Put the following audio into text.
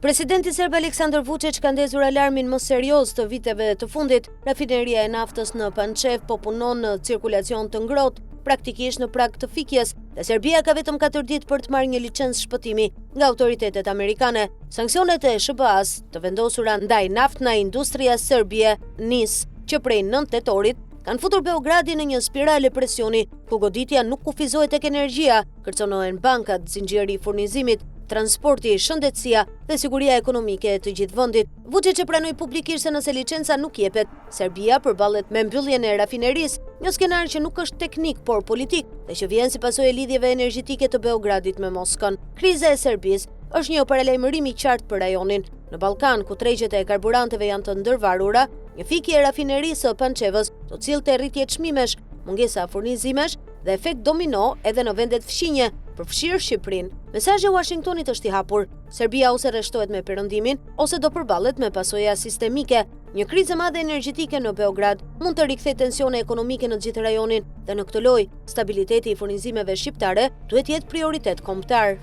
Presidenti serb Aleksandar Vučić ka ndezur alarmin më serioz të viteve të fundit. Rafineria e naftës në Pančev po punon në cirkulacion të ngrohtë, praktikisht në prag të fikjes, dhe Serbia ka vetëm 4 ditë për të marrë një licencë shpëtimi nga autoritetet amerikane. Sanksionet e SBA-s të vendosura ndaj naftna industria serbie NIS, që prej 9 tetorit kanë futur Beogradin në një spirale presioni, ku goditja nuk kufizohet tek energjia, kërconohen bankat, zinxhiri i furnizimit, transporti, shëndetësia dhe siguria ekonomike e të gjithë vendit. Vučić e pranoi publikisht se nëse licenca nuk jepet, Serbia përballet me mbylljen e rafinerisë, një skenar që nuk është teknik por politik dhe që vjen si pasojë e lidhjeve energjetike të Beogradit me Moskën. Kriza e Serbisë është një paralajmërim i qartë për rajonin. Në Ballkan, ku tregjet e karburanteve janë të ndërvarura, një fikje e rafinerisë së Pančevës do cilëte rritje çmimesh, mungesa furnizimesh dhe efekt domino edhe në vendet fqinje, përfshirë Shqipërinë. Mesazhi i Washingtonit është i hapur. Serbia ose rreshtohet me perëndimin, ose do përballet me pasoja sistemike. Një krizë e madhe energjetike në Beograd mund të rikthejë tensione ekonomike në gjithë rajonin, dhe në këtë lojë, stabiliteti i furnizimeve shqiptare duhet jetë prioritet kombëtar.